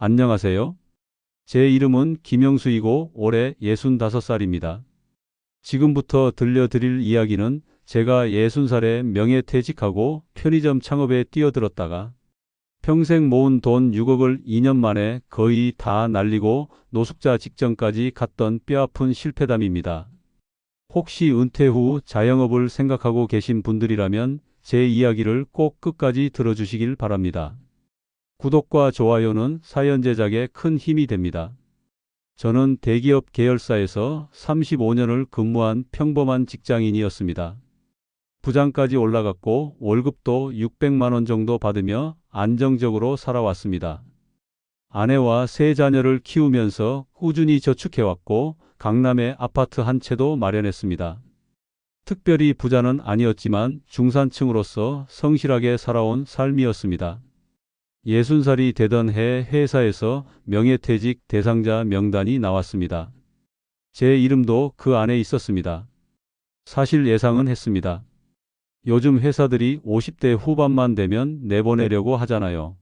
안녕하세요. 제 이름은 김영수이고 올해 65살입니다. 지금부터 들려드릴 이야기는 제가 60살에 명예퇴직하고 편의점 창업에 뛰어들었다가 평생 모은 돈 6억을 2년 만에 거의 다 날리고 노숙자 직전까지 갔던 뼈아픈 실패담입니다. 혹시 은퇴 후 자영업을 생각하고 계신 분들이라면 제 이야기를 꼭 끝까지 들어주시길 바랍니다. 구독과 좋아요는 사연 제작에 큰 힘이 됩니다. 저는 대기업 계열사에서 35년을 근무한 평범한 직장인이었습니다. 부장까지 올라갔고 월급도 600만 원 정도 받으며 안정적으로 살아왔습니다. 아내와 세 자녀를 키우면서 꾸준히 저축해왔고 강남에 아파트 한 채도 마련했습니다. 특별히 부자는 아니었지만 중산층으로서 성실하게 살아온 삶이었습니다. 60살이 되던 해 회사에서 명예퇴직 대상자 명단이 나왔습니다. 제 이름도 그 안에 있었습니다. 사실 예상은 했습니다. 요즘 회사들이 50대 후반만 되면 내보내려고 하잖아요.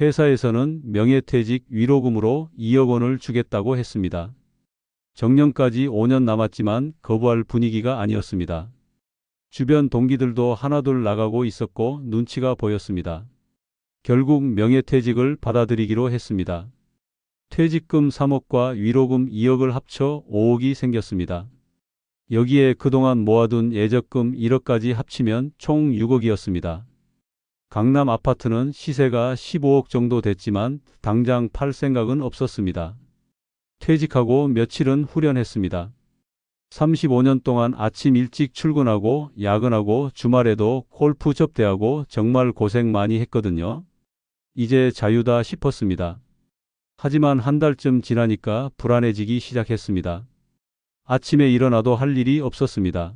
회사에서는 명예퇴직 위로금으로 2억 원을 주겠다고 했습니다. 정년까지 5년 남았지만 거부할 분위기가 아니었습니다. 주변 동기들도 하나둘 나가고 있었고 눈치가 보였습니다. 결국 명예퇴직을 받아들이기로 했습니다. 퇴직금 3억과 위로금 2억을 합쳐 5억이 생겼습니다. 여기에 그동안 모아둔 예적금 1억까지 합치면 총 6억이었습니다. 강남 아파트는 시세가 15억 정도 됐지만 당장 팔 생각은 없었습니다. 퇴직하고 며칠은 후련했습니다. 35년 동안 아침 일찍 출근하고 야근하고 주말에도 골프 접대하고 정말 고생 많이 했거든요. 이제 자유다 싶었습니다. 하지만 한 달쯤 지나니까 불안해지기 시작했습니다. 아침에 일어나도 할 일이 없었습니다.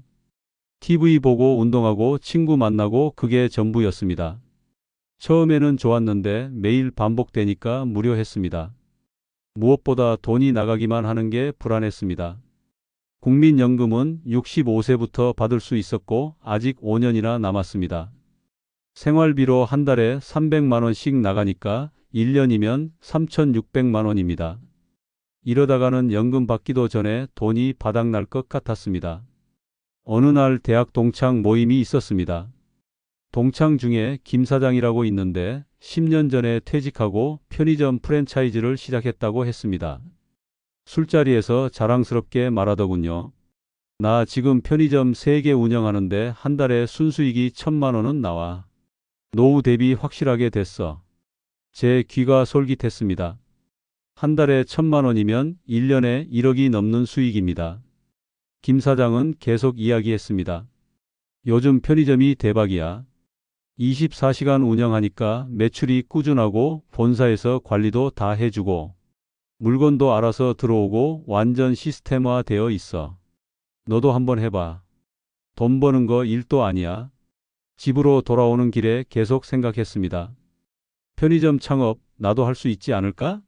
TV 보고 운동하고 친구 만나고 그게 전부였습니다. 처음에는 좋았는데 매일 반복되니까 무료했습니다. 무엇보다 돈이 나가기만 하는 게 불안했습니다. 국민연금은 65세부터 받을 수 있었고 아직 5년이나 남았습니다. 생활비로 한 달에 300만 원씩 나가니까 1년이면 3,600만 원입니다. 이러다가는 연금 받기도 전에 돈이 바닥날 것 같았습니다. 어느 날 대학 동창 모임이 있었습니다. 동창 중에 김 사장이라고 있는데 10년 전에 퇴직하고 편의점 프랜차이즈를 시작했다고 했습니다. 술자리에서 자랑스럽게 말하더군요. 나 지금 편의점 3개 운영하는데 한 달에 순수익이 1,000만 원은 나와. 노후 대비 확실하게 됐어. 제 귀가 솔깃했습니다. 한 달에 1,000만 원이면 1년에 1억이 넘는 수익입니다. 김 사장은 계속 이야기했습니다. 요즘 편의점이 대박이야. 24시간 운영하니까 매출이 꾸준하고 본사에서 관리도 다 해주고 물건도 알아서 들어오고 완전 시스템화 되어 있어. 너도 한번 해봐. 돈 버는 거 일도 아니야. 집으로 돌아오는 길에 계속 생각했습니다. 편의점 창업 나도 할 수 있지 않을까?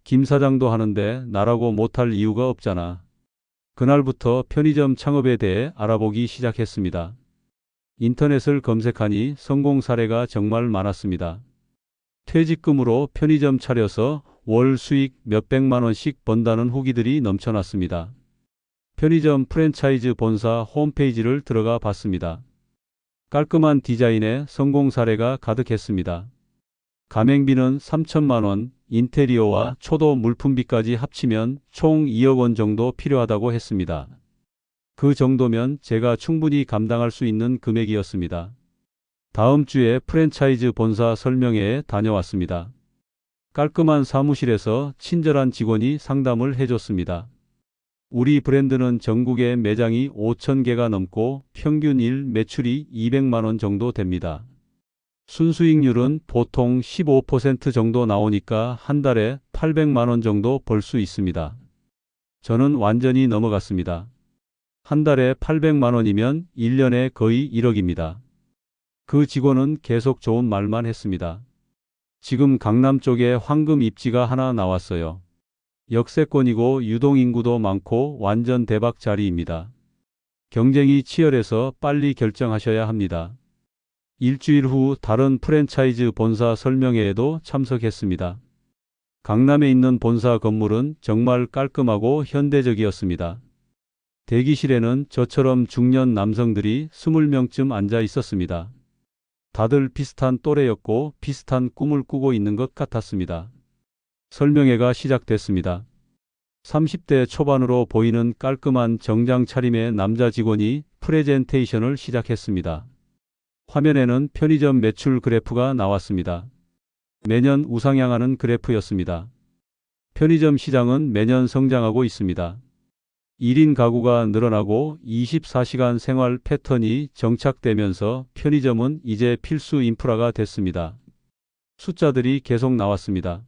김 사장도 하는데 나라고 못할 이유가 없잖아. 그날부터 편의점 창업에 대해 알아보기 시작했습니다. 인터넷을 검색하니 성공 사례가 정말 많았습니다. 퇴직금으로 편의점 차려서 월 수익 몇백만 원씩 번다는 후기들이 넘쳐났습니다. 편의점 프랜차이즈 본사 홈페이지를 들어가 봤습니다. 깔끔한 디자인에 성공 사례가 가득했습니다. 가맹비는 3천만 원, 인테리어와 초도 물품비까지 합치면 총 2억 원 정도 필요하다고 했습니다. 그 정도면 제가 충분히 감당할 수 있는 금액이었습니다. 다음 주에 프랜차이즈 본사 설명회에 다녀왔습니다. 깔끔한 사무실에서 친절한 직원이 상담을 해줬습니다. 우리 브랜드는 전국에 매장이 5,000개가 넘고 평균 일 매출이 200만 원 정도 됩니다. 순수익률은 보통 15% 정도 나오니까 한 달에 800만 원 정도 벌 수 있습니다. 저는 완전히 넘어갔습니다. 한 달에 800만 원이면 1년에 거의 1억입니다. 그 직원은 계속 좋은 말만 했습니다. 지금 강남 쪽에 황금 입지가 하나 나왔어요. 역세권이고 유동인구도 많고 완전 대박 자리입니다. 경쟁이 치열해서 빨리 결정하셔야 합니다. 일주일 후 다른 프랜차이즈 본사 설명회에도 참석했습니다. 강남에 있는 본사 건물은 정말 깔끔하고 현대적이었습니다. 대기실에는 저처럼 중년 남성들이 20명쯤 앉아 있었습니다. 다들 비슷한 또래였고 비슷한 꿈을 꾸고 있는 것 같았습니다. 설명회가 시작됐습니다. 30대 초반으로 보이는 깔끔한 정장 차림의 남자 직원이 프레젠테이션을 시작했습니다. 화면에는 편의점 매출 그래프가 나왔습니다. 매년 우상향하는 그래프였습니다. 편의점 시장은 매년 성장하고 있습니다. 1인 가구가 늘어나고 24시간 생활 패턴이 정착되면서 편의점은 이제 필수 인프라가 됐습니다. 숫자들이 계속 나왔습니다.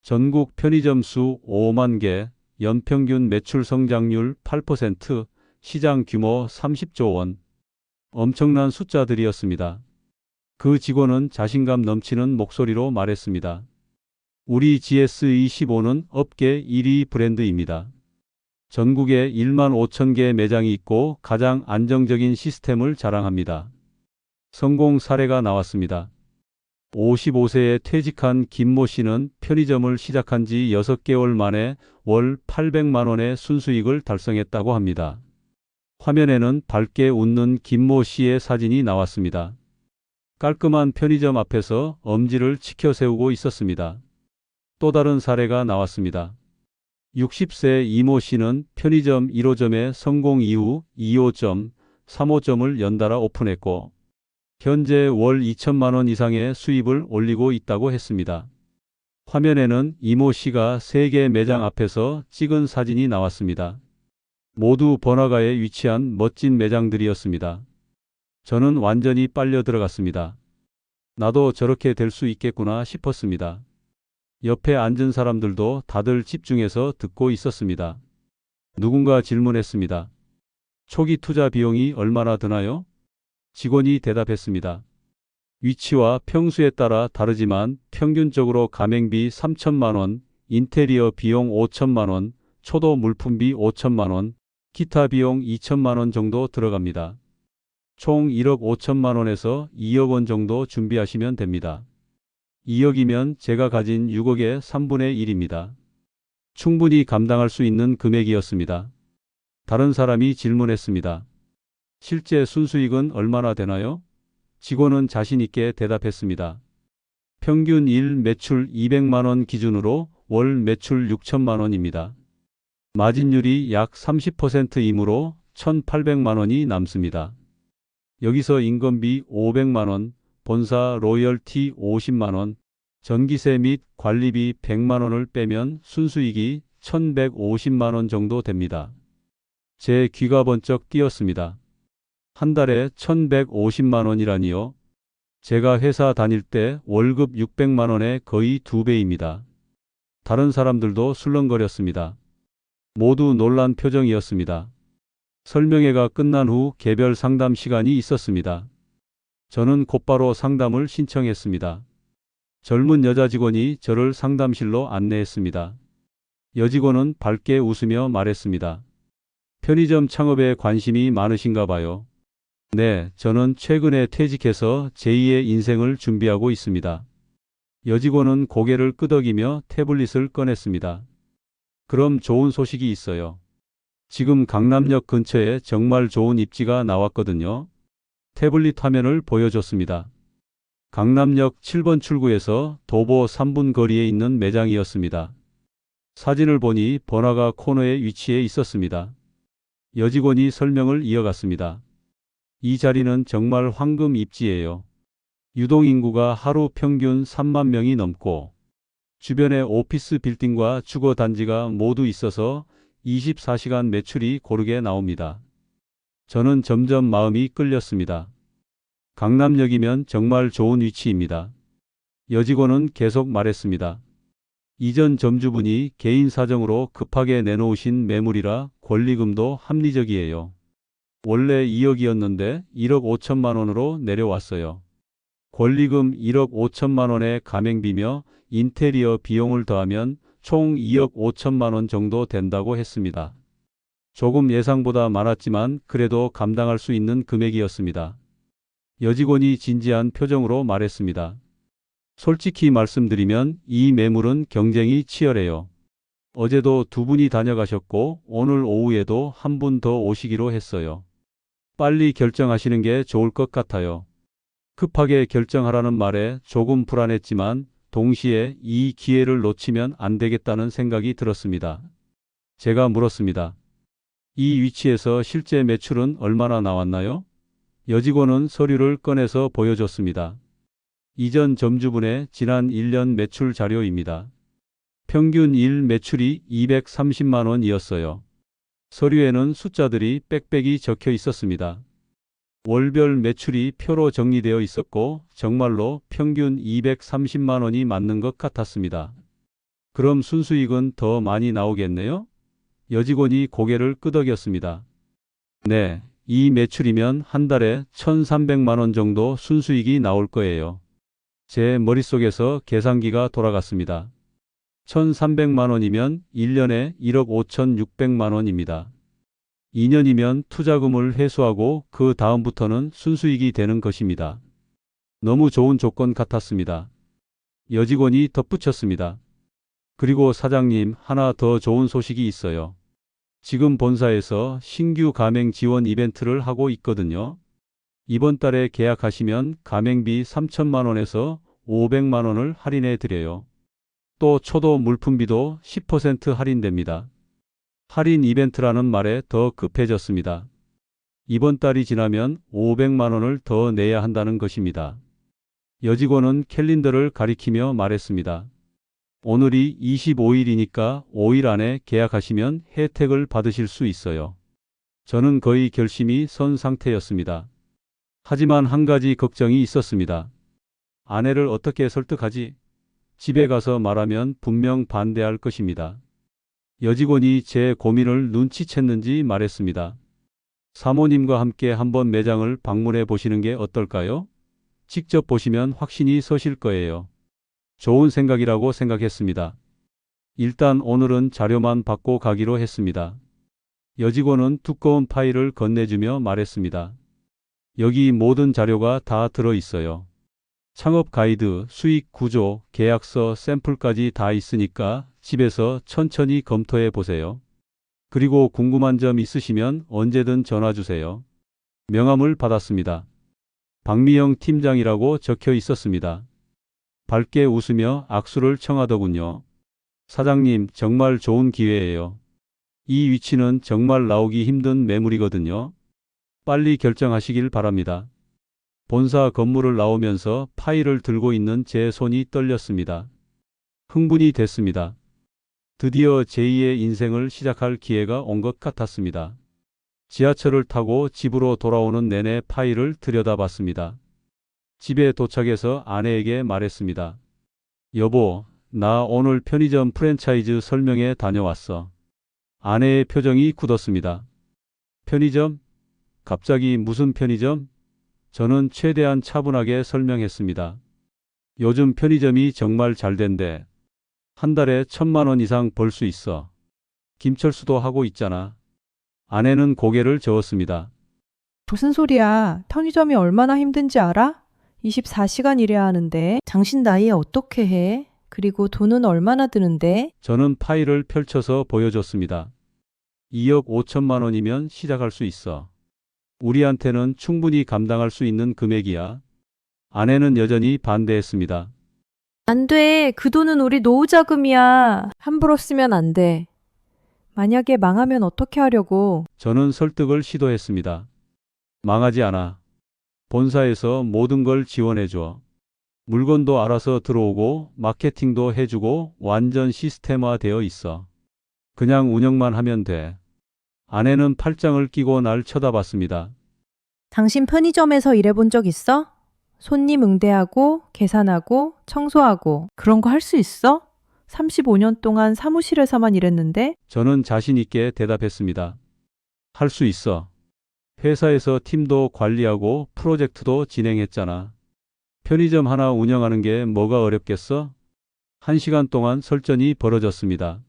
전국 편의점 수 5만 개, 연평균 매출 성장률 8%, 시장 규모 30조 원. 엄청난 숫자들이었습니다. 그 직원은 자신감 넘치는 목소리로 말했습니다. 우리 GS25는 업계 1위 브랜드입니다. 전국에 1만 5천 개 매장이 있고 가장 안정적인 시스템을 자랑합니다. 성공 사례가 나왔습니다. 55세에 퇴직한 김모 씨는 편의점을 시작한 지 6개월 만에 월 800만 원의 순수익을 달성했다고 합니다. 화면에는 밝게 웃는 김모 씨의 사진이 나왔습니다. 깔끔한 편의점 앞에서 엄지를 치켜 세우고 있었습니다. 또 다른 사례가 나왔습니다. 60세 이모 씨는 편의점 1호점의 성공 이후 2호점, 3호점을 연달아 오픈했고 현재 월 2천만 원 이상의 수입을 올리고 있다고 했습니다. 화면에는 이모 씨가 3개 매장 앞에서 찍은 사진이 나왔습니다. 모두 번화가에 위치한 멋진 매장들이었습니다. 저는 완전히 빨려 들어갔습니다. 나도 저렇게 될 수 있겠구나 싶었습니다. 옆에 앉은 사람들도 다들 집중해서 듣고 있었습니다. 누군가 질문했습니다. 초기 투자 비용이 얼마나 드나요? 직원이 대답했습니다. 위치와 평수에 따라 다르지만 평균적으로 가맹비 3천만 원, 인테리어 비용 5천만 원, 초도 물품비 5천만 원, 기타 비용 2천만 원 정도 들어갑니다. 총 1억 5천만 원에서 2억 원 정도 준비하시면 됩니다. 2억이면 제가 가진 6억의 3분의 1입니다. 충분히 감당할 수 있는 금액이었습니다. 다른 사람이 질문했습니다. 실제 순수익은 얼마나 되나요? 직원은 자신 있게 대답했습니다. 평균 일 매출 200만 원 기준으로 월 매출 6천만 원입니다. 마진율이 약 30%이므로 1,800만 원이 남습니다. 여기서 인건비 500만 원, 본사 로열티 50만 원, 전기세 및 관리비 100만 원을 빼면 순수익이 1,150만 원 정도 됩니다. 제 귀가 번쩍 뛰었습니다. 한 달에 1,150만 원이라니요? 제가 회사 다닐 때 월급 600만 원의 거의 2배입니다. 다른 사람들도 술렁거렸습니다. 모두 놀란 표정이었습니다. 설명회가 끝난 후 개별 상담 시간이 있었습니다. 저는 곧바로 상담을 신청했습니다. 젊은 여자 직원이 저를 상담실로 안내했습니다. 여직원은 밝게 웃으며 말했습니다. 편의점 창업에 관심이 많으신가 봐요. 네, 저는 최근에 퇴직해서 제2의 인생을 준비하고 있습니다. 여직원은 고개를 끄덕이며 태블릿을 꺼냈습니다. 그럼 좋은 소식이 있어요. 지금 강남역 근처에 정말 좋은 입지가 나왔거든요. 태블릿 화면을 보여줬습니다. 강남역 7번 출구에서 도보 3분 거리에 있는 매장이었습니다. 사진을 보니 번화가 코너에 위치해 있었습니다. 여직원이 설명을 이어갔습니다. 이 자리는 정말 황금 입지예요. 유동인구가 하루 평균 3만 명이 넘고 주변에 오피스 빌딩과 주거 단지가 모두 있어서 24시간 매출이 고르게 나옵니다. 저는 점점 마음이 끌렸습니다. 강남역이면 정말 좋은 위치입니다. 여직원은 계속 말했습니다. 이전 점주분이 개인 사정으로 급하게 내놓으신 매물이라 권리금도 합리적이에요. 원래 2억이었는데 1억 5천만 원으로 내려왔어요. 권리금 1억 5천만 원의 가맹비며 인테리어 비용을 더하면 총 2억 5천만 원 정도 된다고 했습니다. 조금 예상보다 많았지만 그래도 감당할 수 있는 금액이었습니다. 여직원이 진지한 표정으로 말했습니다. 솔직히 말씀드리면 이 매물은 경쟁이 치열해요. 어제도 두 분이 다녀가셨고 오늘 오후에도 한 분 더 오시기로 했어요. 빨리 결정하시는 게 좋을 것 같아요. 급하게 결정하라는 말에 조금 불안했지만 동시에 이 기회를 놓치면 안 되겠다는 생각이 들었습니다. 제가 물었습니다. 이 위치에서 실제 매출은 얼마나 나왔나요? 여직원은 서류를 꺼내서 보여줬습니다. 이전 점주분의 지난 1년 매출 자료입니다. 평균 일 매출이 230만 원이었어요. 서류에는 숫자들이 빽빽이 적혀 있었습니다. 월별 매출이 표로 정리되어 있었고 정말로 평균 230만 원이 맞는 것 같았습니다. 그럼 순수익은 더 많이 나오겠네요? 여직원이 고개를 끄덕였습니다. 네, 이 매출이면 한 달에 1,300만 원 정도 순수익이 나올 거예요. 제 머릿속에서 계산기가 돌아갔습니다. 1,300만 원이면 1년에 1억 5,600만 원입니다. 2년이면 투자금을 회수하고 그 다음부터는 순수익이 되는 것입니다. 너무 좋은 조건 같았습니다. 여직원이 덧붙였습니다. 그리고 사장님, 하나 더 좋은 소식이 있어요. 지금 본사에서 신규 가맹 지원 이벤트를 하고 있거든요. 이번 달에 계약하시면 가맹비 3천만 원에서 500만 원을 할인해 드려요. 또 초도 물품비도 10% 할인됩니다. 할인 이벤트라는 말에 더 급해졌습니다. 이번 달이 지나면 500만 원을 더 내야 한다는 것입니다. 여직원은 캘린더를 가리키며 말했습니다. 오늘이 25일이니까 5일 안에 계약하시면 혜택을 받으실 수 있어요. 저는 거의 결심이 선 상태였습니다. 하지만 한 가지 걱정이 있었습니다. 아내를 어떻게 설득하지? 집에 가서 말하면 분명 반대할 것입니다. 여직원이 제 고민을 눈치챘는지 말했습니다. 사모님과 함께 한번 매장을 방문해 보시는 게 어떨까요? 직접 보시면 확신이 서실 거예요. 좋은 생각이라고 생각했습니다. 일단 오늘은 자료만 받고 가기로 했습니다. 여직원은 두꺼운 파일을 건네주며 말했습니다. 여기 모든 자료가 다 들어 있어요. 창업 가이드, 수익 구조, 계약서, 샘플까지 다 있으니까 집에서 천천히 검토해 보세요. 그리고 궁금한 점 있으시면 언제든 전화 주세요. 명함을 받았습니다. 박미영 팀장이라고 적혀 있었습니다. 밝게 웃으며 악수를 청하더군요. 사장님, 정말 좋은 기회예요. 이 위치는 정말 나오기 힘든 매물이거든요. 빨리 결정하시길 바랍니다. 본사 건물을 나오면서 파일을 들고 있는 제 손이 떨렸습니다. 흥분이 됐습니다. 드디어 제2의 인생을 시작할 기회가 온 것 같았습니다. 지하철을 타고 집으로 돌아오는 내내 파일을 들여다봤습니다. 집에 도착해서 아내에게 말했습니다. 여보, 나 오늘 편의점 프랜차이즈 설명회 다녀왔어. 아내의 표정이 굳었습니다. 편의점? 갑자기 무슨 편의점? 저는 최대한 차분하게 설명했습니다. 요즘 편의점이 정말 잘 된대. 한 달에 1,000만 원 이상 벌 수 있어. 김철수도 하고 있잖아. 아내는 고개를 저었습니다. 무슨 소리야? 편의점이 얼마나 힘든지 알아? 24시간 일해야 하는데 당신 나이에 어떻게 해? 그리고 돈은 얼마나 드는데? 저는 파일을 펼쳐서 보여줬습니다. 2억 5천만 원이면 시작할 수 있어. 우리한테는 충분히 감당할 수 있는 금액이야. 아내는 여전히 반대했습니다. 안 돼. 그 돈은 우리 노후 자금이야. 함부로 쓰면 안 돼. 만약에 망하면 어떻게 하려고? 저는 설득을 시도했습니다. 망하지 않아. 본사에서 모든 걸 지원해줘. 물건도 알아서 들어오고 마케팅도 해주고 완전 시스템화 되어 있어. 그냥 운영만 하면 돼. 아내는 팔짱을 끼고 날 쳐다봤습니다. 당신 편의점에서 일해본 적 있어? 손님 응대하고, 계산하고, 청소하고 그런 거 할 수 있어? 35년 동안 사무실에서만 일했는데? 저는 자신 있게 대답했습니다. 할 수 있어. 회사에서 팀도 관리하고 프로젝트도 진행했잖아. 편의점 하나 운영하는 게 뭐가 어렵겠어? 1시간 동안 설전이 벌어졌습니다.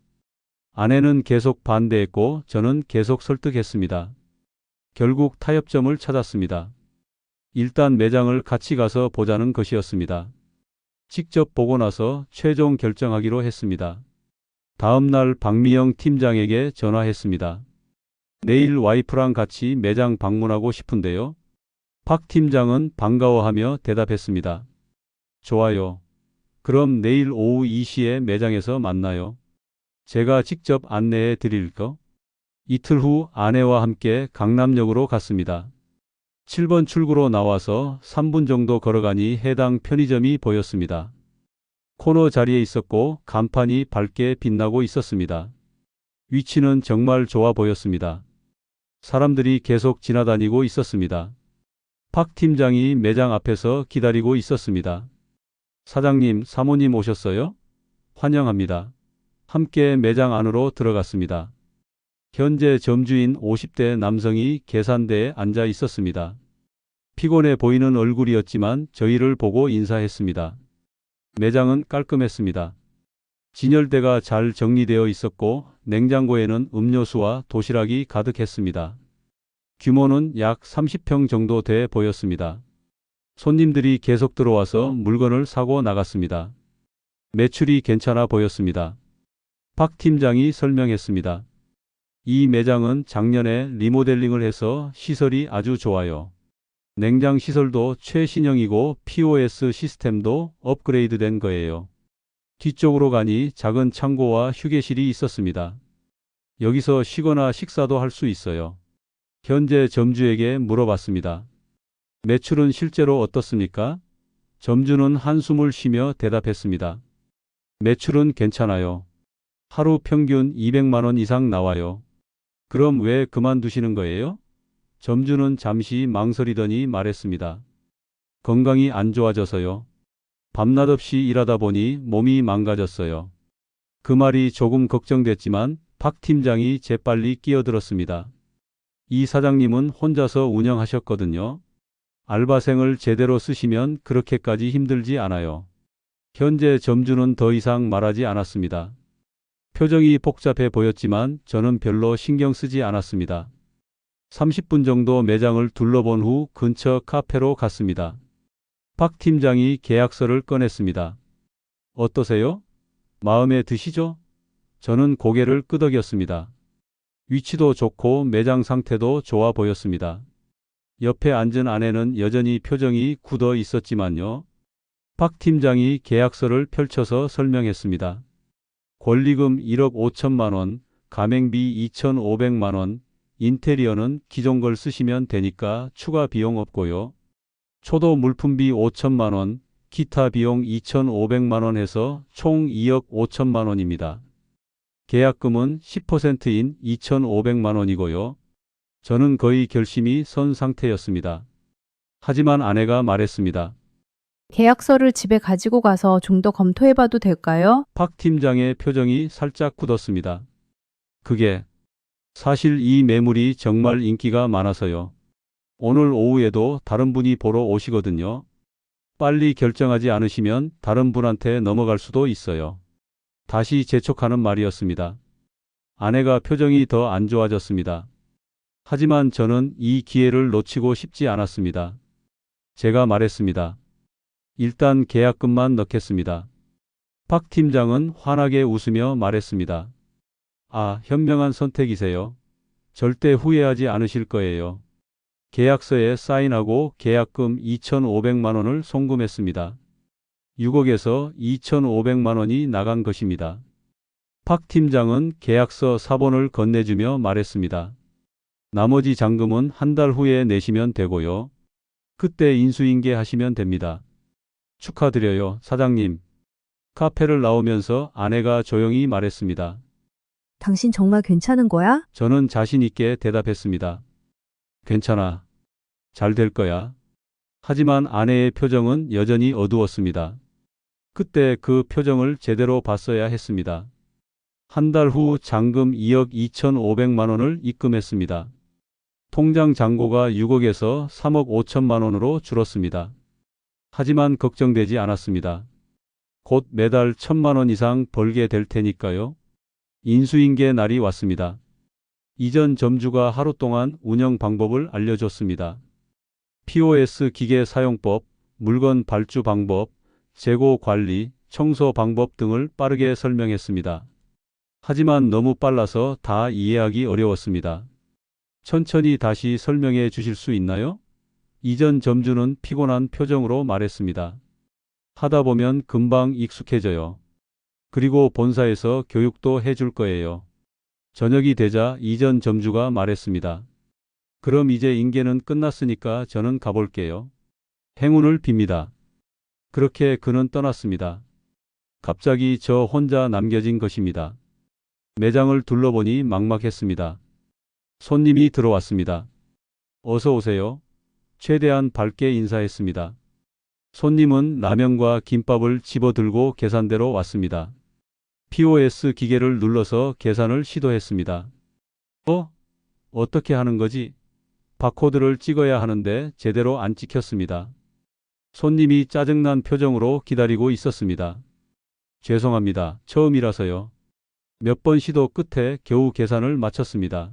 아내는 계속 반대했고 저는 계속 설득했습니다. 결국 타협점을 찾았습니다. 일단 매장을 같이 가서 보자는 것이었습니다. 직접 보고 나서 최종 결정하기로 했습니다. 다음 날 박미영 팀장에게 전화했습니다. 내일 와이프랑 같이 매장 방문하고 싶은데요. 박 팀장은 반가워하며 대답했습니다. 좋아요. 그럼 내일 오후 2시에 매장에서 만나요. 제가 직접 안내해 드릴까? 이틀 후 아내와 함께 강남역으로 갔습니다. 7번 출구로 나와서 3분 정도 걸어가니 해당 편의점이 보였습니다. 코너 자리에 있었고 간판이 밝게 빛나고 있었습니다. 위치는 정말 좋아 보였습니다. 사람들이 계속 지나다니고 있었습니다. 박 팀장이 매장 앞에서 기다리고 있었습니다. 사장님, 사모님 오셨어요? 환영합니다. 함께 매장 안으로 들어갔습니다. 현재 점주인 50대 남성이 계산대에 앉아 있었습니다. 피곤해 보이는 얼굴이었지만 저희를 보고 인사했습니다. 매장은 깔끔했습니다. 진열대가 잘 정리되어 있었고 냉장고에는 음료수와 도시락이 가득했습니다. 규모는 약 30평 정도 돼 보였습니다. 손님들이 계속 들어와서 물건을 사고 나갔습니다. 매출이 괜찮아 보였습니다. 박 팀장이 설명했습니다. 이 매장은 작년에 리모델링을 해서 시설이 아주 좋아요. 냉장 시설도 최신형이고 POS 시스템도 업그레이드된 거예요. 뒤쪽으로 가니 작은 창고와 휴게실이 있었습니다. 여기서 쉬거나 식사도 할 수 있어요. 현재 점주에게 물어봤습니다. 매출은 실제로 어떻습니까? 점주는 한숨을 쉬며 대답했습니다. 매출은 괜찮아요. 하루 평균 200만 원 이상 나와요. 그럼 왜 그만두시는 거예요? 점주는 잠시 망설이더니 말했습니다. 건강이 안 좋아져서요. 밤낮 없이 일하다 보니 몸이 망가졌어요. 그 말이 조금 걱정됐지만 박 팀장이 재빨리 끼어들었습니다. 이 사장님은 혼자서 운영하셨거든요. 알바생을 제대로 쓰시면 그렇게까지 힘들지 않아요. 현재 점주는 더 이상 말하지 않았습니다. 표정이 복잡해 보였지만 저는 별로 신경 쓰지 않았습니다. 30분 정도 매장을 둘러본 후 근처 카페로 갔습니다. 박 팀장이 계약서를 꺼냈습니다. 어떠세요? 마음에 드시죠? 저는 고개를 끄덕였습니다. 위치도 좋고 매장 상태도 좋아 보였습니다. 옆에 앉은 아내는 여전히 표정이 굳어 있었지만요. 박 팀장이 계약서를 펼쳐서 설명했습니다. 권리금 1억 5천만 원, 가맹비 2,500만 원, 인테리어는 기존 걸 쓰시면 되니까 추가 비용 없고요. 초도 물품비 5천만 원, 기타 비용 2,500만 원 해서 총 2억 5천만 원입니다. 계약금은 10%인 2,500만 원이고요. 저는 거의 결심이 선 상태였습니다. 하지만 아내가 말했습니다. 계약서를 집에 가지고 가서 좀 더 검토해봐도 될까요? 박 팀장의 표정이 살짝 굳었습니다. 그게 사실 이 매물이 정말 인기가 많아서요. 오늘 오후에도 다른 분이 보러 오시거든요. 빨리 결정하지 않으시면 다른 분한테 넘어갈 수도 있어요. 다시 재촉하는 말이었습니다. 아내가 표정이 더 안 좋아졌습니다. 하지만 저는 이 기회를 놓치고 싶지 않았습니다. 제가 말했습니다. 일단 계약금만 넣겠습니다. 박 팀장은 환하게 웃으며 말했습니다. 아, 현명한 선택이세요. 절대 후회하지 않으실 거예요. 계약서에 사인하고 계약금 2,500만 원을 송금했습니다. 6억에서 2,500만 원이 나간 것입니다. 박 팀장은 계약서 사본을 건네주며 말했습니다. 나머지 잔금은 한 달 후에 내시면 되고요. 그때 인수인계 하시면 됩니다. 축하드려요, 사장님. 카페를 나오면서 아내가 조용히 말했습니다. 당신 정말 괜찮은 거야? 저는 자신 있게 대답했습니다. 괜찮아. 잘 될 거야. 하지만 아내의 표정은 여전히 어두웠습니다. 그때 그 표정을 제대로 봤어야 했습니다. 한 달 후 잔금 2억 2,500만 원을 입금했습니다. 통장 잔고가 6억에서 3억 5천만 원으로 줄었습니다. 하지만 걱정되지 않았습니다. 곧 매달 1,000만 원 이상 벌게 될 테니까요. 인수인계 날이 왔습니다. 이전 점주가 하루 동안 운영 방법을 알려줬습니다. POS 기계 사용법, 물건 발주 방법, 재고 관리, 청소 방법 등을 빠르게 설명했습니다. 하지만 너무 빨라서 다 이해하기 어려웠습니다. 천천히 다시 설명해 주실 수 있나요? 이전 점주는 피곤한 표정으로 말했습니다. 하다 보면 금방 익숙해져요. 그리고 본사에서 교육도 해줄 거예요. 저녁이 되자 이전 점주가 말했습니다. 그럼 이제 인계는 끝났으니까 저는 가볼게요. 행운을 빕니다. 그렇게 그는 떠났습니다. 갑자기 저 혼자 남겨진 것입니다. 매장을 둘러보니 막막했습니다. 손님이 들어왔습니다. 어서 오세요. 최대한 밝게 인사했습니다. 손님은 라면과 김밥을 집어들고 계산대로 왔습니다. POS 기계를 눌러서 계산을 시도했습니다. 어떻게 하는 거지? 바코드를 찍어야 하는데 제대로 안 찍혔습니다. 손님이 짜증난 표정으로 기다리고 있었습니다. 죄송합니다. 처음이라서요. 몇 번 시도 끝에 겨우 계산을 마쳤습니다.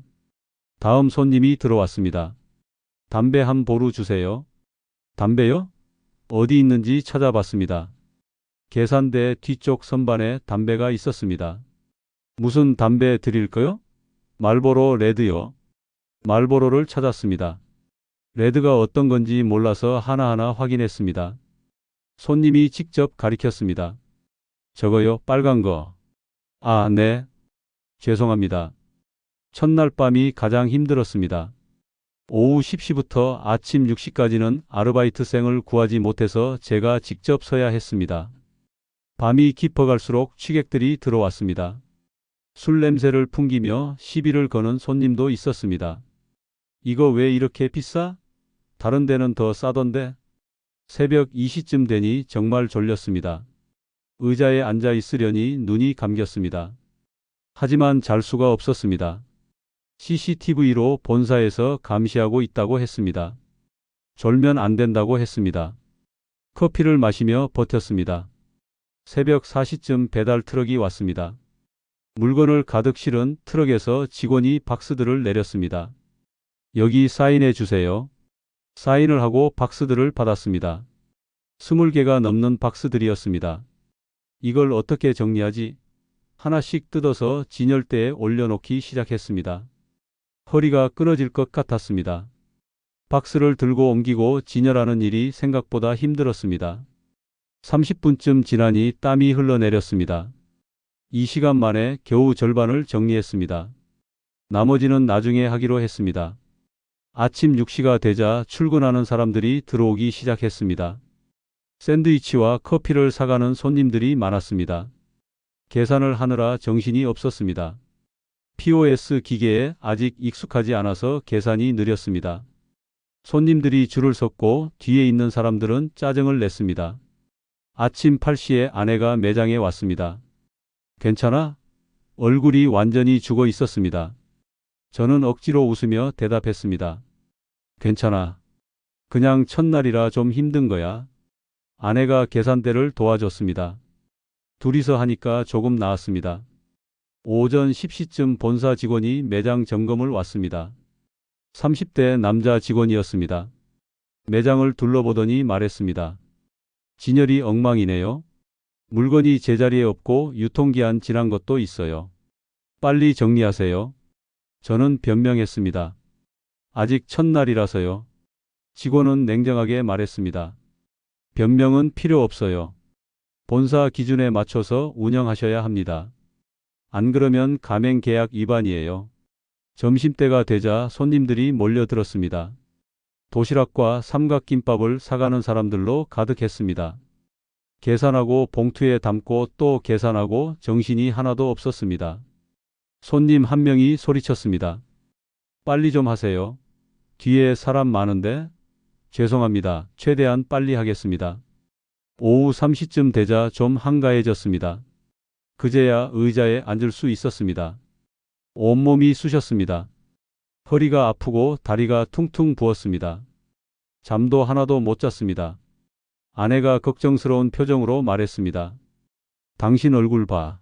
다음 손님이 들어왔습니다. 담배 한 보루 주세요. 담배요? 어디 있는지 찾아봤습니다. 계산대 뒤쪽 선반에 담배가 있었습니다. 무슨 담배 드릴까요? 말보로 레드요. 말보로를 찾았습니다. 레드가 어떤 건지 몰라서 하나하나 확인했습니다. 손님이 직접 가리켰습니다. 저거요, 빨간 거. 아, 네. 죄송합니다. 첫날 밤이 가장 힘들었습니다. 오후 10시부터 아침 6시까지는 아르바이트생을 구하지 못해서 제가 직접 서야 했습니다. 밤이 깊어갈수록 취객들이 들어왔습니다. 술 냄새를 풍기며 시비를 거는 손님도 있었습니다. 이거 왜 이렇게 비싸? 다른 데는 더 싸던데? 새벽 2시쯤 되니 정말 졸렸습니다. 의자에 앉아 있으려니 눈이 감겼습니다. 하지만 잘 수가 없었습니다. CCTV로 본사에서 감시하고 있다고 했습니다. 졸면 안 된다고 했습니다. 커피를 마시며 버텼습니다. 새벽 4시쯤 배달 트럭이 왔습니다. 물건을 가득 실은 트럭에서 직원이 박스들을 내렸습니다. 여기 사인해 주세요. 사인을 하고 박스들을 받았습니다. 20개가 넘는 박스들이었습니다. 이걸 어떻게 정리하지? 하나씩 뜯어서 진열대에 올려놓기 시작했습니다. 허리가 끊어질 것 같았습니다. 박스를 들고 옮기고 진열하는 일이 생각보다 힘들었습니다. 30분쯤 지나니 땀이 흘러내렸습니다. 이 시간 만에 겨우 절반을 정리했습니다. 나머지는 나중에 하기로 했습니다. 아침 6시가 되자 출근하는 사람들이 들어오기 시작했습니다. 샌드위치와 커피를 사가는 손님들이 많았습니다. 계산을 하느라 정신이 없었습니다. POS 기계에 아직 익숙하지 않아서 계산이 느렸습니다. 손님들이 줄을 섰고 뒤에 있는 사람들은 짜증을 냈습니다. 아침 8시에 아내가 매장에 왔습니다. 괜찮아? 얼굴이 완전히 죽어 있었습니다. 저는 억지로 웃으며 대답했습니다. 괜찮아. 그냥 첫날이라 좀 힘든 거야. 아내가 계산대를 도와줬습니다. 둘이서 하니까 조금 나았습니다. 오전 10시쯤 본사 직원이 매장 점검을 왔습니다. 30대 남자 직원이었습니다. 매장을 둘러보더니 말했습니다. 진열이 엉망이네요. 물건이 제자리에 없고 유통기한 지난 것도 있어요. 빨리 정리하세요. 저는 변명했습니다. 아직 첫날이라서요. 직원은 냉정하게 말했습니다. 변명은 필요 없어요. 본사 기준에 맞춰서 운영하셔야 합니다. 안 그러면 가맹 계약 위반이에요. 점심때가 되자 손님들이 몰려들었습니다. 도시락과 삼각김밥을 사가는 사람들로 가득했습니다. 계산하고 봉투에 담고 또 계산하고 정신이 하나도 없었습니다. 손님 한 명이 소리쳤습니다. 빨리 좀 하세요. 뒤에 사람 많은데? 죄송합니다. 최대한 빨리 하겠습니다. 오후 3시쯤 되자 좀 한가해졌습니다. 그제야 의자에 앉을 수 있었습니다. 온몸이 쑤셨습니다. 허리가 아프고 다리가 퉁퉁 부었습니다. 잠도 하나도 못 잤습니다. 아내가 걱정스러운 표정으로 말했습니다. 당신 얼굴 봐.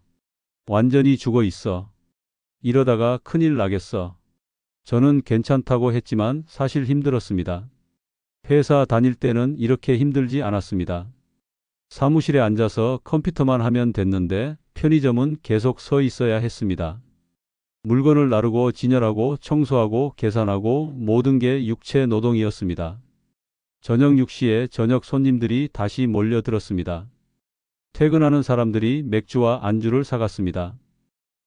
완전히 죽어 있어. 이러다가 큰일 나겠어. 저는 괜찮다고 했지만 사실 힘들었습니다. 회사 다닐 때는 이렇게 힘들지 않았습니다. 사무실에 앉아서 컴퓨터만 하면 됐는데 편의점은 계속 서 있어야 했습니다. 물건을 나르고 진열하고 청소하고 계산하고 모든 게 육체 노동이었습니다. 저녁 6시에 저녁 손님들이 다시 몰려들었습니다. 퇴근하는 사람들이 맥주와 안주를 사갔습니다.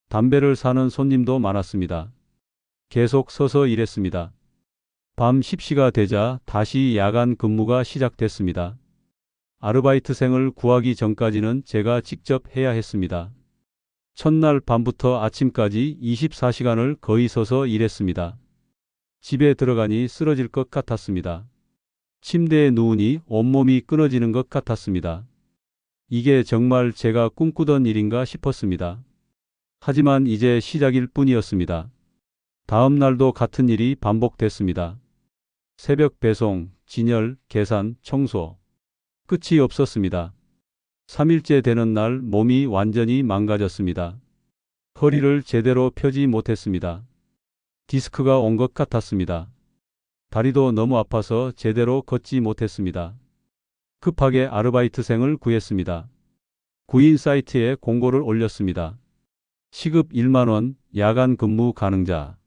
담배를 사는 손님도 많았습니다. 계속 서서 일했습니다. 밤 10시가 되자 다시 야간 근무가 시작됐습니다. 아르바이트생을 구하기 전까지는 제가 직접 해야 했습니다. 첫날 밤부터 아침까지 24시간을 거의 서서 일했습니다. 집에 들어가니 쓰러질 것 같았습니다. 침대에 누우니 온몸이 끊어지는 것 같았습니다. 이게 정말 제가 꿈꾸던 일인가 싶었습니다. 하지만 이제 시작일 뿐이었습니다. 다음 날도 같은 일이 반복됐습니다. 새벽 배송, 진열, 계산, 청소. 끝이 없었습니다. 3일째 되는 날 몸이 완전히 망가졌습니다. 허리를 제대로 펴지 못했습니다. 디스크가 온 것 같았습니다. 다리도 너무 아파서 제대로 걷지 못했습니다. 급하게 아르바이트생을 구했습니다. 구인 사이트에 공고를 올렸습니다. 시급 1만 원, 야간 근무 가능자.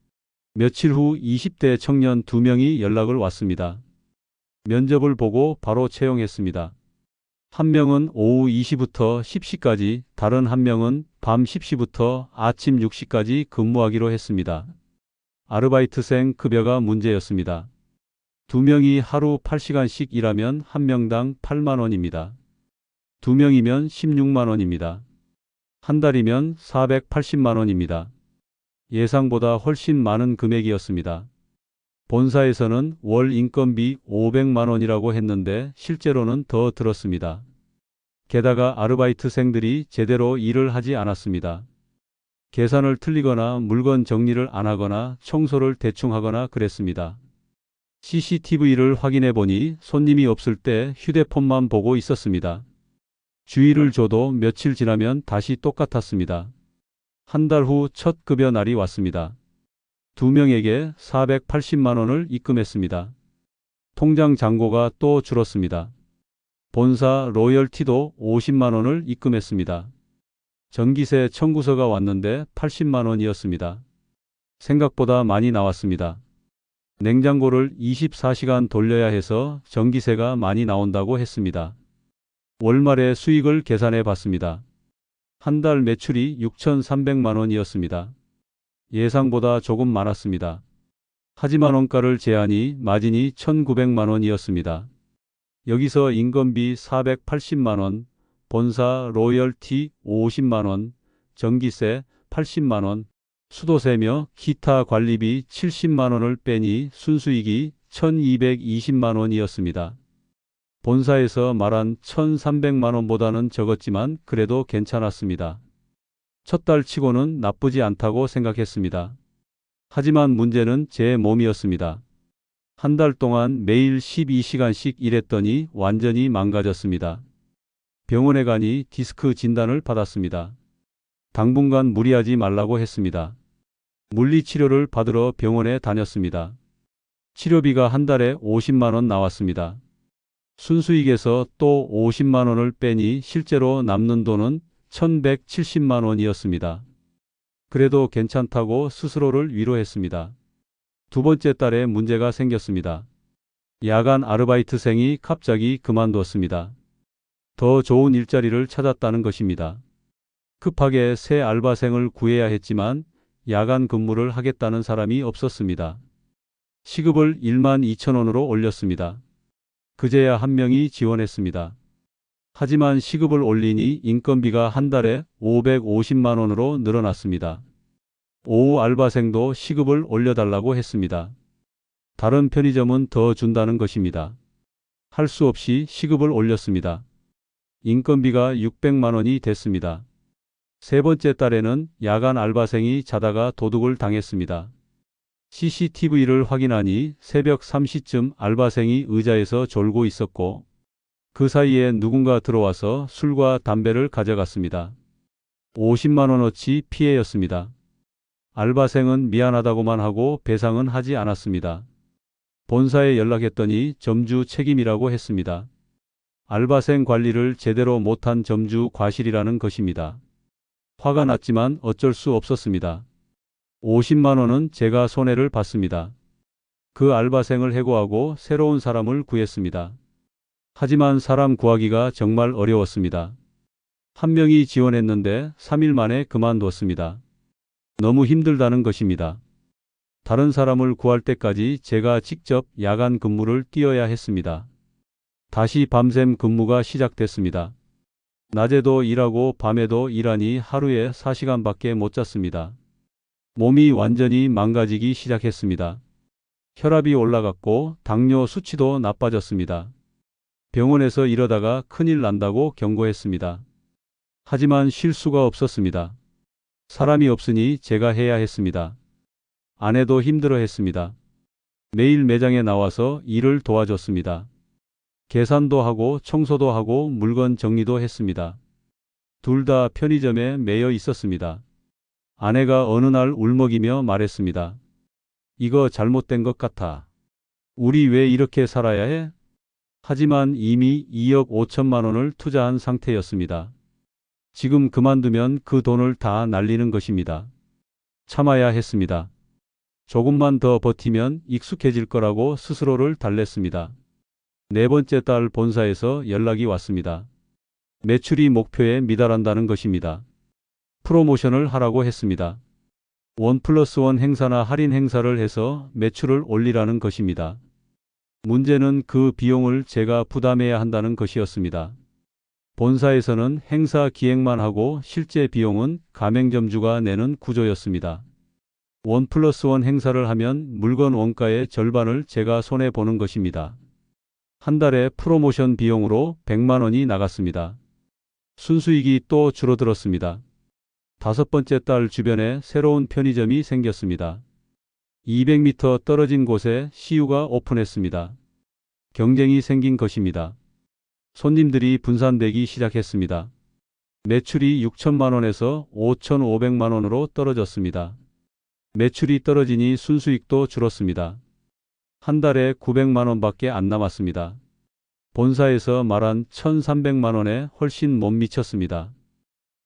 며칠 후 20대 청년 2명이 연락을 왔습니다. 면접을 보고 바로 채용했습니다. 한 명은 오후 2시부터 10시까지, 다른 한 명은 밤 10시부터 아침 6시까지 근무하기로 했습니다. 아르바이트생 급여가 문제였습니다. 2명이 하루 8시간씩 일하면 한 명당 8만 원입니다. 2명이면 16만 원입니다. 한 달이면 480만 원입니다. 예상보다 훨씬 많은 금액이었습니다. 본사에서는 월 인건비 500만 원이라고 했는데 실제로는 더 들었습니다. 게다가 아르바이트생들이 제대로 일을 하지 않았습니다. 계산을 틀리거나 물건 정리를 안 하거나 청소를 대충 하거나 그랬습니다. CCTV를 확인해 보니 손님이 없을 때 휴대폰만 보고 있었습니다. 주의를 줘도 며칠 지나면 다시 똑같았습니다. 한 달 후 첫 급여 날이 왔습니다. 2명에게 480만 원을 입금했습니다. 통장 잔고가 또 줄었습니다. 본사 로열티도 50만 원을 입금했습니다. 전기세 청구서가 왔는데 80만 원이었습니다. 생각보다 많이 나왔습니다. 냉장고를 24시간 돌려야 해서 전기세가 많이 나온다고 했습니다. 월말에 수익을 계산해 봤습니다. 한 달 매출이 6,300만 원이었습니다. 예상보다 조금 많았습니다. 하지만 원가를 제하니 마진이 1,900만 원이었습니다. 여기서 인건비 480만 원, 본사 로열티 50만 원, 전기세 80만 원, 수도세며 기타 관리비 70만 원을 빼니 순수익이 1,220만 원이었습니다. 본사에서 말한 1,300만 원보다는 적었지만 그래도 괜찮았습니다. 첫 달 치고는 나쁘지 않다고 생각했습니다. 하지만 문제는 제 몸이었습니다. 한 달 동안 매일 12시간씩 일했더니 완전히 망가졌습니다. 병원에 가니 디스크 진단을 받았습니다. 당분간 무리하지 말라고 했습니다. 물리치료를 받으러 병원에 다녔습니다. 치료비가 한 달에 50만 원 나왔습니다. 순수익에서 또 50만 원을 빼니 실제로 남는 돈은 1,170만 원이었습니다. 그래도 괜찮다고 스스로를 위로했습니다. 두 번째 달에 문제가 생겼습니다. 야간 아르바이트생이 갑자기 그만뒀습니다. 더 좋은 일자리를 찾았다는 것입니다. 급하게 새 알바생을 구해야 했지만 야간 근무를 하겠다는 사람이 없었습니다. 시급을 1만 2천 원으로 올렸습니다. 그제야 한 명이 지원했습니다. 하지만 시급을 올리니 인건비가 한 달에 550만 원으로 늘어났습니다. 오후 알바생도 시급을 올려달라고 했습니다. 다른 편의점은 더 준다는 것입니다. 할 수 없이 시급을 올렸습니다. 인건비가 600만 원이 됐습니다. 세 번째 달에는 야간 알바생이 자다가 도둑을 당했습니다. CCTV를 확인하니 새벽 3시쯤 알바생이 의자에서 졸고 있었고 그 사이에 누군가 들어와서 술과 담배를 가져갔습니다. 50만 원어치 피해였습니다. 알바생은 미안하다고만 하고 배상은 하지 않았습니다. 본사에 연락했더니 점주 책임이라고 했습니다. 알바생 관리를 제대로 못한 점주 과실이라는 것입니다. 화가 났지만 어쩔 수 없었습니다. 50만 원은 제가 손해를 봤습니다. 그 알바생을 해고하고 새로운 사람을 구했습니다. 하지만 사람 구하기가 정말 어려웠습니다. 한 명이 지원했는데 3일 만에 그만뒀습니다. 너무 힘들다는 것입니다. 다른 사람을 구할 때까지 제가 직접 야간 근무를 뛰어야 했습니다. 다시 밤샘 근무가 시작됐습니다. 낮에도 일하고 밤에도 일하니 하루에 4시간밖에 못 잤습니다. 몸이 완전히 망가지기 시작했습니다. 혈압이 올라갔고 당뇨 수치도 나빠졌습니다. 병원에서 이러다가 큰일 난다고 경고했습니다. 하지만 쉴 수가 없었습니다. 사람이 없으니 제가 해야 했습니다. 아내도 힘들어했습니다. 매일 매장에 나와서 일을 도와줬습니다. 계산도 하고 청소도 하고 물건 정리도 했습니다. 둘 다 편의점에 매여 있었습니다. 아내가 어느 날 울먹이며 말했습니다. 이거 잘못된 것 같아. 우리 왜 이렇게 살아야 해? 하지만 이미 2억 5천만 원을 투자한 상태였습니다. 지금 그만두면 그 돈을 다 날리는 것입니다. 참아야 했습니다. 조금만 더 버티면 익숙해질 거라고 스스로를 달랬습니다. 네 번째 달 본사에서 연락이 왔습니다. 매출이 목표에 미달한다는 것입니다. 프로모션을 하라고 했습니다. 1+1 행사나 할인 행사를 해서 매출을 올리라는 것입니다. 문제는 그 비용을 제가 부담해야 한다는 것이었습니다. 본사에서는 행사 기획만 하고 실제 비용은 가맹점주가 내는 구조였습니다. 1+1 행사를 하면 물건 원가의 절반을 제가 손해보는 것입니다. 한 달에 프로모션 비용으로 100만 원이 나갔습니다. 순수익이 또 줄어들었습니다. 다섯 번째 달 주변에 새로운 편의점이 생겼습니다. 200m 떨어진 곳에 CU가 오픈했습니다. 경쟁이 생긴 것입니다. 손님들이 분산되기 시작했습니다. 매출이 6천만 원에서 5,500만 원으로 떨어졌습니다. 매출이 떨어지니 순수익도 줄었습니다. 한 달에 900만 원밖에 안 남았습니다. 본사에서 말한 1,300만 원에 훨씬 못 미쳤습니다.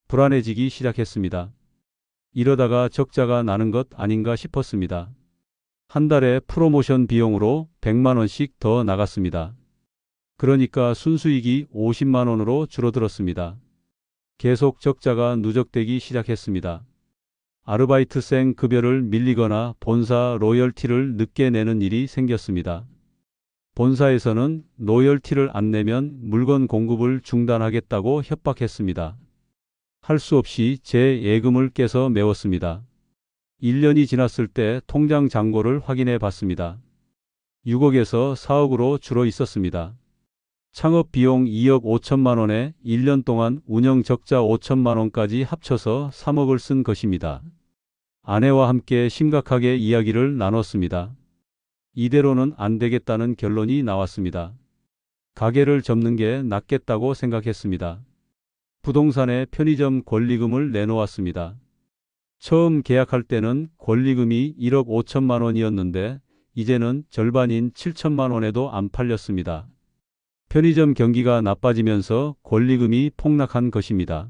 불안해지기 시작했습니다. 이러다가 적자가 나는 것 아닌가 싶었습니다. 한 달에 프로모션 비용으로 100만 원씩 더 나갔습니다. 그러니까 순수익이 50만 원으로 줄어들었습니다. 계속 적자가 누적되기 시작했습니다. 아르바이트생 급여를 밀리거나 본사 로열티를 늦게 내는 일이 생겼습니다. 본사에서는 로열티를 안 내면 물건 공급을 중단하겠다고 협박했습니다. 할 수 없이 제 예금을 깨서 메웠습니다. 1년이 지났을 때 통장 잔고를 확인해 봤습니다. 6억에서 4억으로 줄어 있었습니다. 창업 비용 2억 5천만 원에 1년 동안 운영 적자 5천만 원까지 합쳐서 3억을 쓴 것입니다. 아내와 함께 심각하게 이야기를 나눴습니다. 이대로는 안 되겠다는 결론이 나왔습니다. 가게를 접는 게 낫겠다고 생각했습니다. 부동산에 편의점 권리금을 내놓았습니다. 처음 계약할 때는 권리금이 1억 5천만 원이었는데 이제는 절반인 7천만 원에도 안 팔렸습니다. 편의점 경기가 나빠지면서 권리금이 폭락한 것입니다.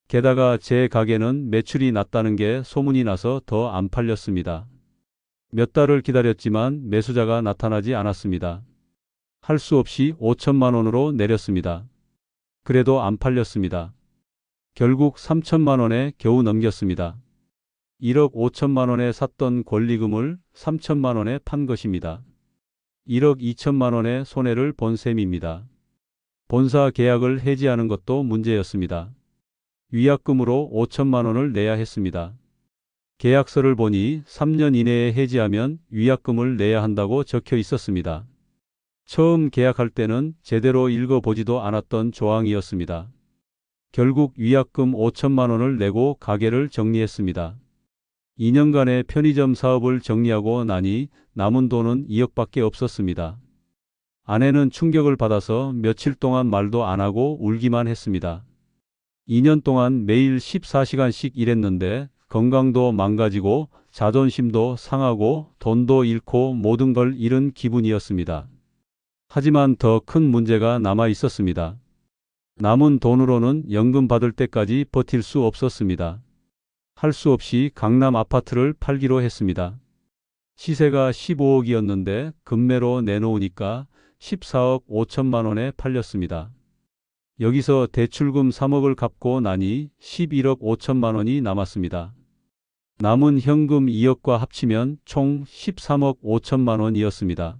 게다가 제 가게는 매출이 낮다는 게 소문이 나서 더 안 팔렸습니다. 몇 달을 기다렸지만 매수자가 나타나지 않았습니다. 할 수 없이 5천만 원으로 내렸습니다. 그래도 안 팔렸습니다. 결국 3천만 원에 겨우 넘겼습니다. 1억 5천만 원에 샀던 권리금을 3천만 원에 판 것입니다. 1억 2천만 원의 손해를 본 셈입니다. 본사 계약을 해지하는 것도 문제였습니다. 위약금으로 5천만 원을 내야 했습니다. 계약서를 보니 3년 이내에 해지하면 위약금을 내야 한다고 적혀 있었습니다. 처음 계약할 때는 제대로 읽어보지도 않았던 조항이었습니다. 결국 위약금 5천만 원을 내고 가게를 정리했습니다. 2년간의 편의점 사업을 정리하고 나니 남은 돈은 2억밖에 없었습니다. 아내는 충격을 받아서 며칠 동안 말도 안 하고 울기만 했습니다. 2년 동안 매일 14시간씩 일했는데 건강도 망가지고 자존심도 상하고 돈도 잃고 모든 걸 잃은 기분이었습니다. 하지만 더 큰 문제가 남아 있었습니다. 남은 돈으로는 연금 받을 때까지 버틸 수 없었습니다. 할 수 없이 강남 아파트를 팔기로 했습니다. 시세가 15억이었는데 급매로 내놓으니까 14억 5천만 원에 팔렸습니다. 여기서 대출금 3억을 갚고 나니 11억 5천만 원이 남았습니다. 남은 현금 2억과 합치면 총 13억 5천만 원이었습니다.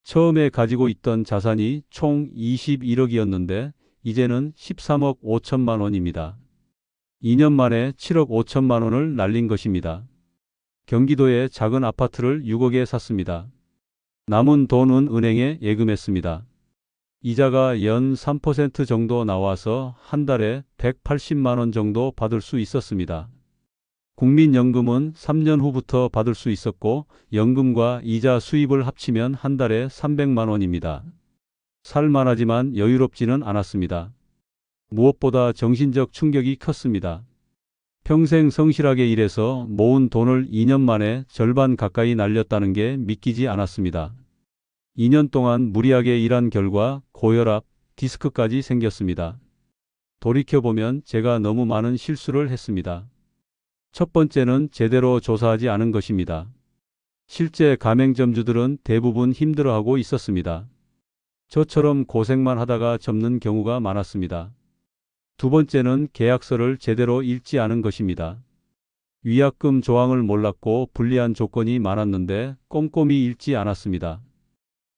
처음에 가지고 있던 자산이 총 21억이었는데 이제는 13억 5천만 원입니다. 2년 만에 7억 5천만 원을 날린 것입니다. 경기도의 작은 아파트를 6억에 샀습니다. 남은 돈은 은행에 예금했습니다. 이자가 연 3% 정도 나와서 한 달에 180만 원 정도 받을 수 있었습니다. 국민연금은 3년 후부터 받을 수 있었고 연금과 이자 수입을 합치면 한 달에 300만 원입니다. 살만하지만 여유롭지는 않았습니다. 무엇보다 정신적 충격이 컸습니다. 평생 성실하게 일해서 모은 돈을 2년 만에 절반 가까이 날렸다는 게 믿기지 않았습니다. 2년 동안 무리하게 일한 결과 고혈압, 디스크까지 생겼습니다. 돌이켜보면 제가 너무 많은 실수를 했습니다. 첫 번째는 제대로 조사하지 않은 것입니다. 실제 가맹점주들은 대부분 힘들어하고 있었습니다. 저처럼 고생만 하다가 접는 경우가 많았습니다. 두 번째는 계약서를 제대로 읽지 않은 것입니다. 위약금 조항을 몰랐고 불리한 조건이 많았는데 꼼꼼히 읽지 않았습니다.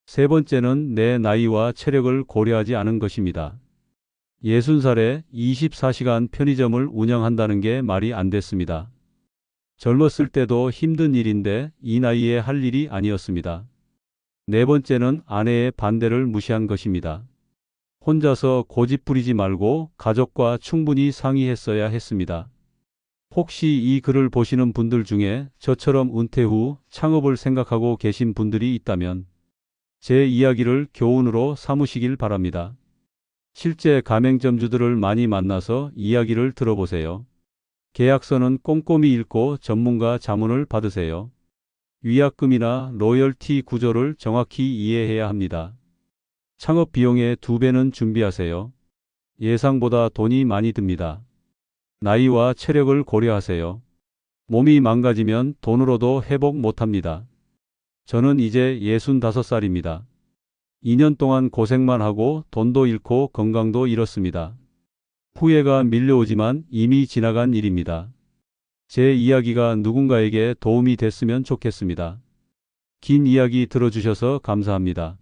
세 번째는 내 나이와 체력을 고려하지 않은 것입니다. 60살에 24시간 편의점을 운영한다는 게 말이 안 됐습니다. 젊었을 때도 힘든 일인데 이 나이에 할 일이 아니었습니다. 네 번째는 아내의 반대를 무시한 것입니다. 혼자서 고집 부리지 말고 가족과 충분히 상의했어야 했습니다. 혹시 이 글을 보시는 분들 중에 저처럼 은퇴 후 창업을 생각하고 계신 분들이 있다면 제 이야기를 교훈으로 삼으시길 바랍니다. 실제 가맹점주들을 많이 만나서 이야기를 들어보세요. 계약서는 꼼꼼히 읽고 전문가 자문을 받으세요. 위약금이나 로열티 구조를 정확히 이해해야 합니다. 창업 비용의 2배는 준비하세요. 예상보다 돈이 많이 듭니다. 나이와 체력을 고려하세요. 몸이 망가지면 돈으로도 회복 못합니다. 저는 이제 65살입니다. 2년 동안 고생만 하고 돈도 잃고 건강도 잃었습니다. 후회가 밀려오지만 이미 지나간 일입니다. 제 이야기가 누군가에게 도움이 됐으면 좋겠습니다. 긴 이야기 들어주셔서 감사합니다.